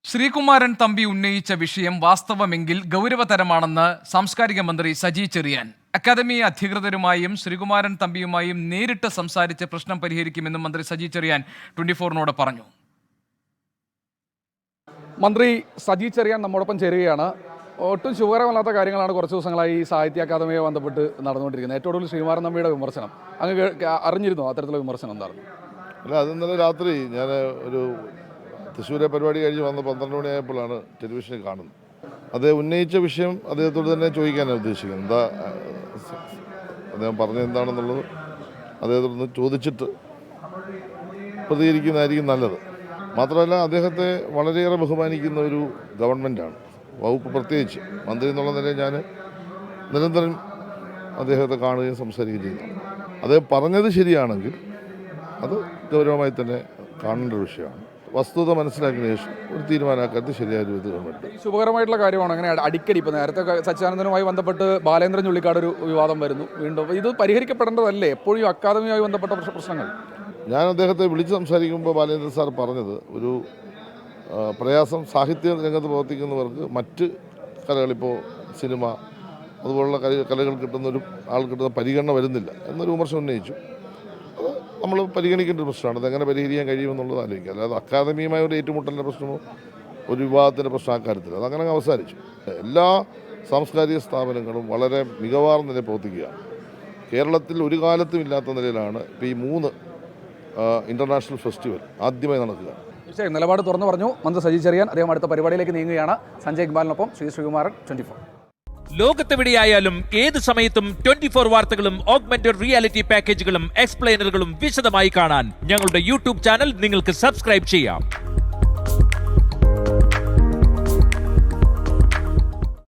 ശ്രീകുമാരൻ തമ്പി ഉന്നയിച്ച വിഷയം വാസ്തവമെങ്കിൽ ഗൗരവതരമാണെന്ന് സാംസ്കാരിക മന്ത്രി സജി ചെറിയാൻ. അക്കാദമി അധികൃതരുമായും ശ്രീകുമാരൻ തമ്പിയുമായും നേരിട്ട് സംസാരിച്ച് പ്രശ്നം പരിഹരിക്കുമെന്നും മന്ത്രി സജി ചെറിയാൻ 24-നോട് പറഞ്ഞു. മന്ത്രി സജി ചെറിയാൻ നമ്മോടൊപ്പം ചേരുകയാണ്. ഒട്ടും ശുഭകരമല്ലാത്ത കാര്യങ്ങളാണ് കുറച്ച് ദിവസങ്ങളായി ഈ സാഹിത്യ അക്കാദമിയെ ബന്ധപ്പെട്ട് നടന്നുകൊണ്ടിരിക്കുന്നത്. ഏറ്റവും കൂടുതൽ ശ്രീകുമാരൻ തമ്പിയുടെ വിമർശനം അങ്ങ് അറിഞ്ഞിരുന്നോ? അത്തരത്തിലുള്ള വിമർശനം എന്തായിരുന്നു? അല്ല, അത് ഇന്നലെ രാത്രി ഞാൻ ഒരു തൃശ്ശൂരെ പരിപാടി കഴിഞ്ഞ് വന്ന് 12 മണിയായപ്പോഴാണ് ടെലിവിഷനിൽ കാണുന്നത്. അദ്ദേഹം ഉന്നയിച്ച വിഷയം അദ്ദേഹത്തോട് തന്നെ ചോദിക്കാനാണ് ഉദ്ദേശിക്കുന്നത്. എന്താ അദ്ദേഹം പറഞ്ഞത് എന്താണെന്നുള്ളത് അദ്ദേഹത്തോടൊന്ന് ചോദിച്ചിട്ട് പ്രതികരിക്കുന്നതായിരിക്കും നല്ലത്. മാത്രമല്ല, അദ്ദേഹത്തെ വളരെയേറെ ബഹുമാനിക്കുന്ന ഒരു ഗവൺമെൻറ്റാണ്, വകുപ്പ് പ്രത്യേകിച്ച് മന്ത്രി എന്നുള്ള നിലയിൽ ഞാൻ നിരന്തരം അദ്ദേഹത്തെ കാണുകയും സംസാരിക്കുകയും ചെയ്യുന്നു. അദ്ദേഹം പറഞ്ഞത് ശരിയാണെങ്കിൽ അത് ഗൗരവമായി തന്നെ കാണേണ്ട ഒരു വിഷയമാണ്. വസ്തുത മനസ്സിലാക്കിയ ശേഷം ഒരു തീരുമാനമാക്കാത്ത ശരിയായ രൂപത്തിൽ ഗവൺമെൻറ്. ശുഭകരമായിട്ടുള്ള കാര്യമാണ്. അങ്ങനെ അടിക്കടി ഇപ്പോൾ നേരത്തെ സച്ചിദാനന്ദനുമായി ബന്ധപ്പെട്ട് ബാലേന്ദ്രൻ ചുള്ളിക്കാട് ഒരു വിവാദം വരുന്നു. വീണ്ടും ഇത് പരിഹരിക്കപ്പെടേണ്ടതല്ലേ എപ്പോഴും അക്കാദമിയുമായി ബന്ധപ്പെട്ട പ്രശ്നങ്ങൾ? ഞാൻ അദ്ദേഹത്തെ വിളിച്ച് സംസാരിക്കുമ്പോൾ ബാലേന്ദ്രൻ സാർ പറഞ്ഞത് ഒരു പ്രയാസം സാഹിത്യ രംഗത്ത് പ്രവർത്തിക്കുന്നവർക്ക് മറ്റ് കലകളിപ്പോൾ സിനിമ അതുപോലുള്ള കലകൾ കിട്ടുന്ന പരിഗണന വരുന്നില്ല എന്നൊരു വിമർശനം ഉന്നയിച്ചു. അത് നമ്മൾ പരിഗണിക്കേണ്ട ഒരു പ്രശ്നമാണ്. അതെങ്ങനെ പരിഹരിക്കാൻ കഴിയുമെന്നുള്ളത് ആലോചിക്കുക. അല്ലാതെ അക്കാദമിയുമായ ഒരു ഏറ്റുമുട്ടലിൻ്റെ പ്രശ്നമോ ഒരു വിവാദത്തിൻ്റെ പ്രശ്നം അക്കാര്യത്തിൽ അതങ്ങനെ അവസാനിച്ചു. എല്ലാ സാംസ്കാരിക സ്ഥാപനങ്ങളും വളരെ മികവാർന്ന നിലയിൽ പ്രവർത്തിക്കുകയാണ്. കേരളത്തിൽ ഒരു കാലത്തും ഇല്ലാത്ത നിലയിലാണ് ഇപ്പോൾ ഈ 3 ഇൻ്റർനാഷണൽ ഫെസ്റ്റിവൽ ആദ്യമായി നടക്കുക. നിലപാട് തുറന്നു പറഞ്ഞു മന്ത്രി സജി ചെറിയാൻ. അദ്ദേഹം അടുത്ത പരിപാടിയിലേക്ക് നീങ്ങുകയാണ്. സഞ്ജയ് ഇക്ബാലിനൊപ്പം ശ്രീകുമാരൻ, 24. ലോകത്തെവിടെയായാലും ഏത് സമയത്തും 24 വാർത്തകളും ഓഗ്മെന്റഡ് റിയാലിറ്റി പാക്കേജുകളും എക്സ്പ്ലെയിനറുകളും വിശദമായി കാണാൻ ഞങ്ങളുടെ യൂട്യൂബ് ചാനൽ നിങ്ങൾക്ക് സബ്സ്ക്രൈബ് ചെയ്യാം.